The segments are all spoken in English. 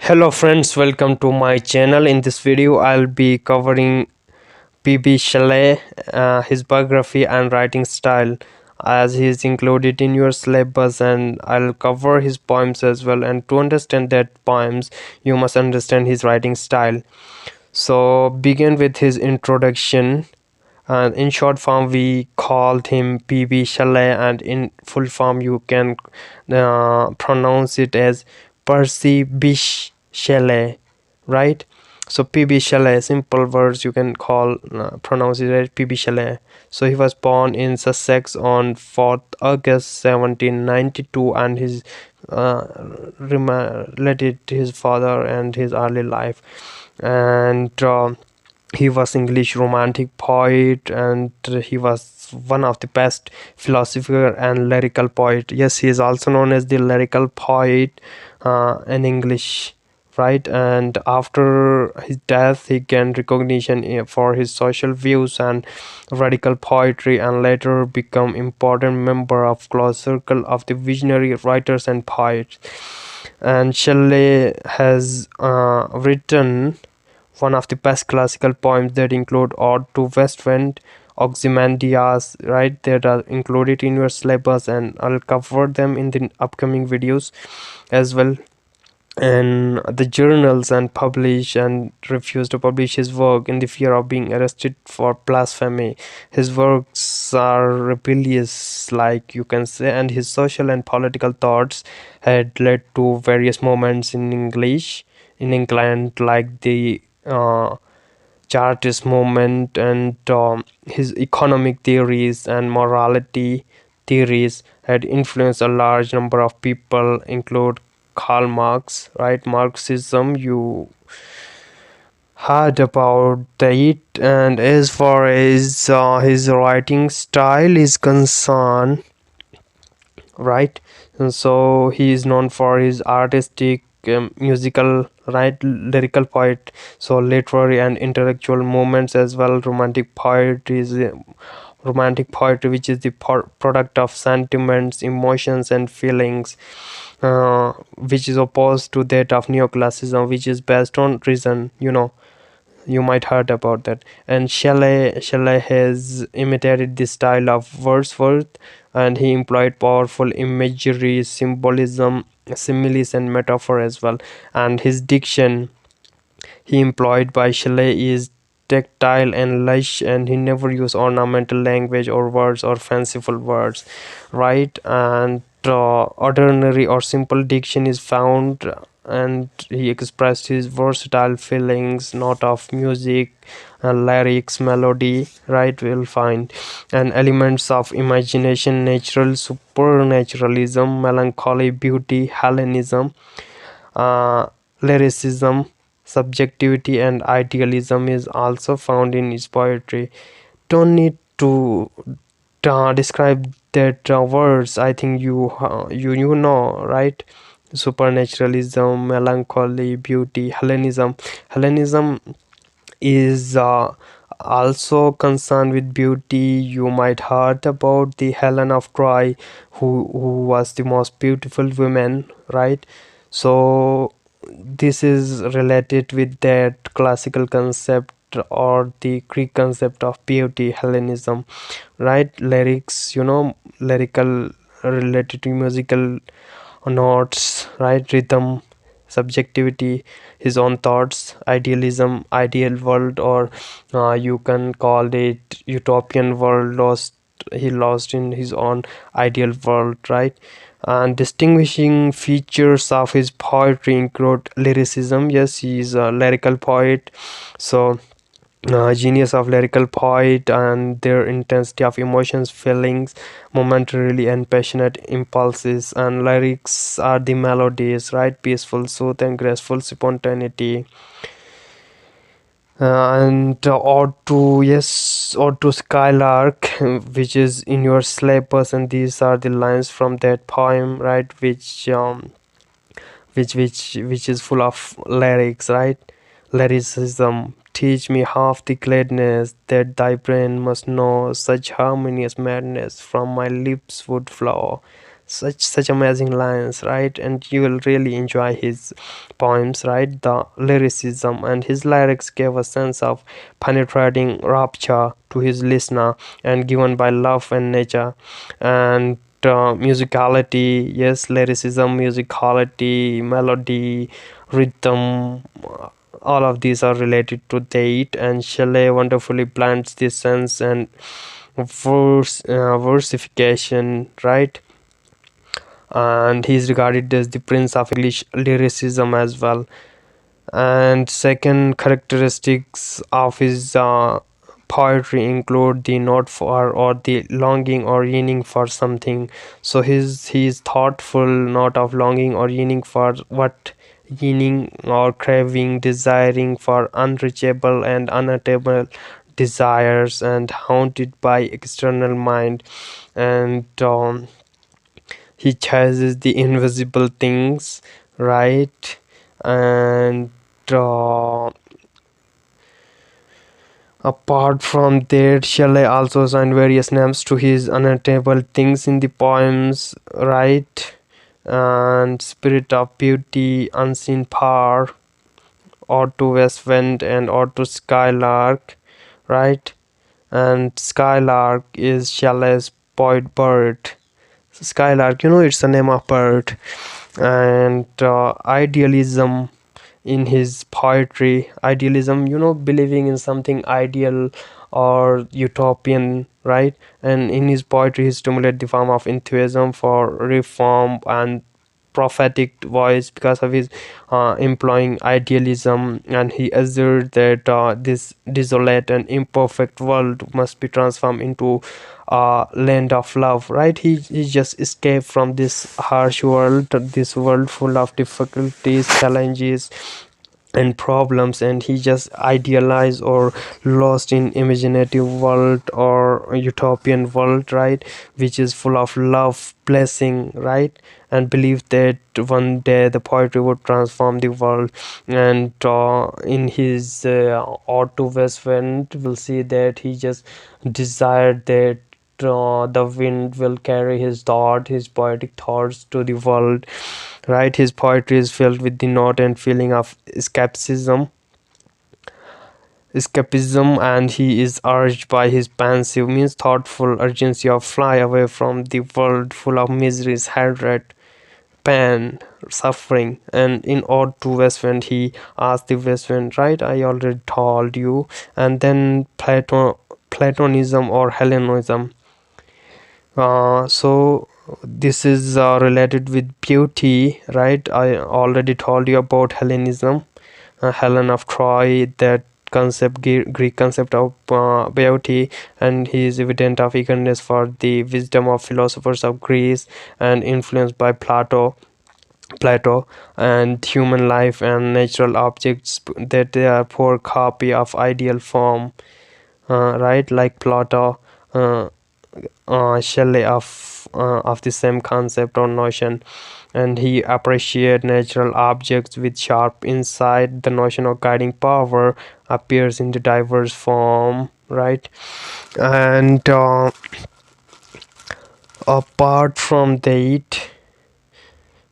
Hello friends, welcome to my channel. In this video I'll be covering P.B Shelley, his biography and writing style, as he is included in your syllabus, and I'll cover his poems as well. And to understand that poems you must understand his writing style. So begin with his introduction, and in short form we called him P.B Shelley, and in full form you can pronounce it as Percy Bysshe Shelley, right? So P.B Shelley, simple words you can call pronounce it as P.B Shelley. So he was born in Sussex on 4th August 1792, and his related his father and his early life. And he was English romantic poet, and he was one of the best philosopher and lyrical poet. Yes, he is also known as the lyrical poet in English, right? And after his death he gained recognition for his social views and radical poetry, and later become important member of close circle of the visionary writers and poets. And Shelley has written one of the best classical poems that include Ode to West Wind, Ozymandias, right? That are included in your syllabus, and I'll cover them in the upcoming videos as well. And the journals and publish and refused to publish his work in the fear of being arrested for blasphemy. His works are rebellious, like you can say, and his social and political thoughts had led to various moments in England, like the Chartist movement, and his economic theories and morality theories had influenced a large number of people, include Karl Marx, right? Marxism, you heard about it. And as far as his writing style is concerned, right? And so he is known for his artistic, musical, right, lyrical poet, so literary and intellectual movements as well. Romantic poetry, which is the product of sentiments, emotions and feelings, which is opposed to that of neoclassicism, which is based on reason, you might heard about that. And Shelley has imitated the style of Wordsworth, and he employed powerful imagery, symbolism, similes and metaphor as well. And his diction he employed by Shelley is tactile and lush, and he never used ornamental language or words or fanciful words, right? And ordinary or simple diction is found, and he expressed his versatile feelings, not of music, lyrics, melody, right? We'll find and elements of imagination, natural supernaturalism, melancholy, beauty, Hellenism, uh, lyricism, subjectivity, and idealism is also found in his poetry. Don't need to describe that words. I think you know, right? Supernaturalism, melancholy, beauty, Hellenism. Hellenism is also concerned with beauty. You might heard about the Helen of Troy, who was the most beautiful woman, right? So this is related with that classical concept or the Greek concept of beauty, Hellenism, right? Lyrics, lyrical related to musical notes, right? Rhythm, subjectivity, his own thoughts, idealism, ideal world, or you can call it utopian world. He lost in his own ideal world, right? And distinguishing features of his poetry include lyricism. Yes, he is a lyrical poet, so genius of lyrical poet, and their intensity of emotions, feelings, momentarily and passionate impulses. And lyrics are the melodies, right? Peaceful, sooth and graceful spontaneity. And or to Skylark, which is in your syllabus, and these are the lines from that poem, right? Which is full of lyrics, right? Lyricism. Teach me half the gladness that thy brain must know, such harmonious madness from my lips would flow. such amazing lines, right? And you will really enjoy his poems, right? The lyricism and his lyrics gave a sense of penetrating rapture to his listener, and given by love and nature. And musicality, yes, lyricism, musicality, melody, rhythm, all of these are related to date, and Shelley wonderfully blends this sense and versification, right? And he's regarded as the prince of English lyricism as well. And second characteristics of his poetry include the not for or the longing or yearning for something. So he's thoughtful, not of longing or yearning for what, yearning or craving, desiring for unreachable and unattainable desires, and haunted by external mind. And he chases the invisible things, right? And uh, apart from that, Shelley also assigned various names to his unattainable things in the poems, right? And spirit of beauty, unseen power, or to west wind, and or to skylark, right? And skylark is Shelley's poet bird. Skylark, it's the name of bird. And idealism in his poetry. Idealism, believing in something ideal or utopian, right? And in his poetry, he stimulates the form of enthusiasm for reform and prophetic voice because of his employing idealism. And he asserts that this desolate and imperfect world must be transformed into a land of love, right? He just escaped from this harsh world, this world full of difficulties, challenges, and problems, and he just idealized or lost in imaginative world or utopian world, right? Which is full of love, blessing, right? And believed that one day the poetry would transform the world. And in his ode to west wind, we'll see that he just desired that the wind will carry his thought, his poetic thoughts to the world, right? His poetry is filled with the note and feeling of escapism, and he is urged by his pensive, means thoughtful urgency of fly away from the world full of miseries, hatred, pain, suffering. And in ode to west wind, he asked the west wind, right? I already told you. And then Platonism or Hellenism. So this is related with beauty, right? I already told you about Hellenism, Helen of Troy, that concept, Greek concept of beauty. And he is evident of eagerness for the wisdom of philosophers of Greece, and influenced by Plato, and human life and natural objects, that they are poor copy of ideal form, right? Like Plato, Shelley of the same concept or notion. And he appreciated natural objects with sharp insight. The notion of guiding power appears in the diverse form, right? And apart from that,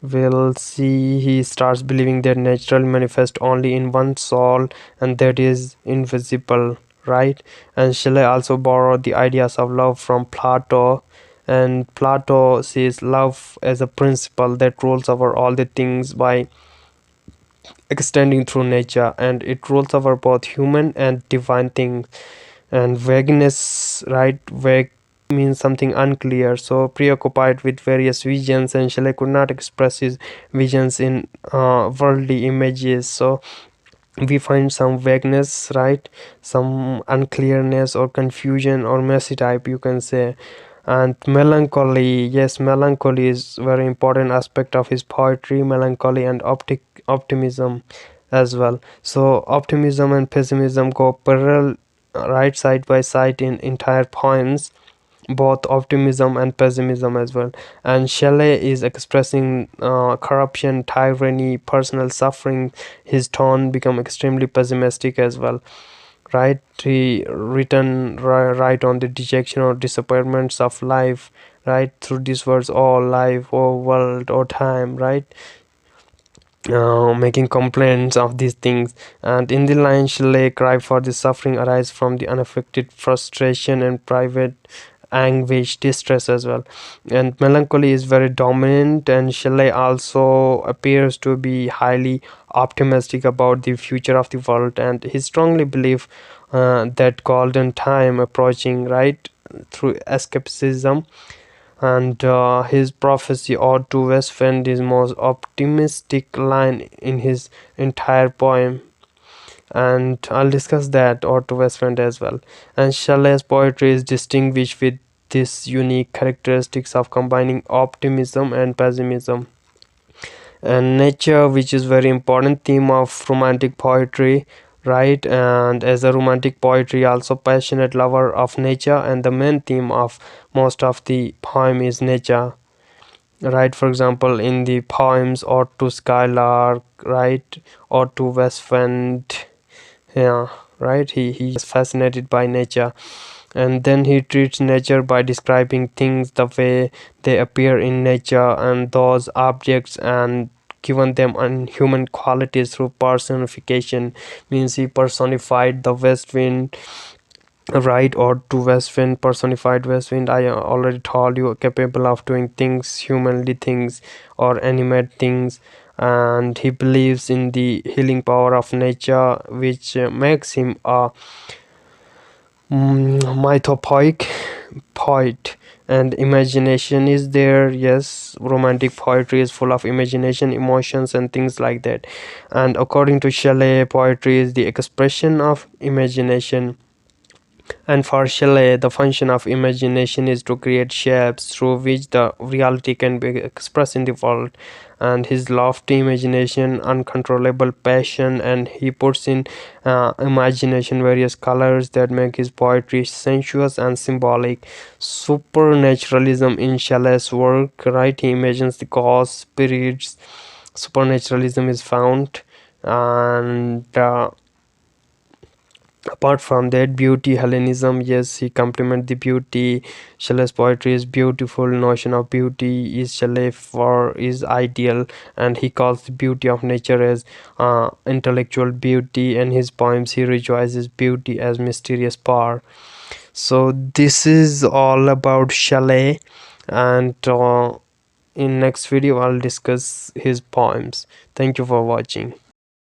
we'll see he starts believing that natural manifest only in one soul, and that is invisible, right? And Shelley also borrowed the ideas of love from Plato, and Plato sees love as a principle that rules over all the things by extending through nature, and it rules over both human and divine things. And vagueness, right? Vague means something unclear, so preoccupied with various visions, and Shelley could not express his visions in worldly images. So we find some vagueness, right? Some unclearness or confusion or messy type, you can say. And melancholy, yes, melancholy is very important aspect of his poetry. Melancholy and optimism as well. So optimism and pessimism go parallel, right, side by side in entire poems, both optimism and pessimism as well. And Shelley is expressing corruption, tyranny, personal suffering. His tone become extremely pessimistic as well, right? He written right on the dejection or disappointments of life, right? Through these words, or life, or world, or time, right? Making complaints of these things. And in the line, Shelley cry for the suffering arise from the unaffected frustration and private anguish, distress as well. And melancholy is very dominant, and Shelley also appears to be highly optimistic about the future of the world, and he strongly believes that golden time approaching, right, through escapism. And his prophecy "Ode to West Wind" is most optimistic line in his entire poem, and I'll discuss that "Ode to West Wind" as well. And Shelley's poetry is distinguished with this unique characteristics of combining optimism and pessimism. And nature, which is very important theme of romantic poetry, right? And as a romantic poetry, also passionate lover of nature, and the main theme of most of the poem is nature, right? For example, in the poems "Ode to Skylark," right, "Ode to West Wind," yeah, right, he is fascinated by nature. And then he treats nature by describing things the way they appear in nature, and those objects, and given them unhuman qualities through personification. Means he personified the west wind, right? Or to west wind, personified west wind, I already told you, capable of doing things, humanly things or animate things. And he believes in the healing power of nature, which makes him a mythopoeic poet. And imagination is there, yes, romantic poetry is full of imagination, emotions, and things like that. And according to Shelley, poetry is the expression of imagination. And for Shelley, the function of imagination is to create shapes through which the reality can be expressed in the world. And his lofty imagination, uncontrollable passion, and he puts in imagination various colors that make his poetry sensuous and symbolic. Supernaturalism in Shelley's work, right? He imagines the gods, spirits. Supernaturalism is found. And apart from that, beauty, Hellenism, yes, he complement the beauty. Shelley's poetry is beautiful. Notion of beauty is Shelley for is ideal, and he calls the beauty of nature as intellectual beauty. And his poems, he rejoices beauty as mysterious power. So this is all about Shelley, and in next video I'll discuss his poems. Thank you for watching.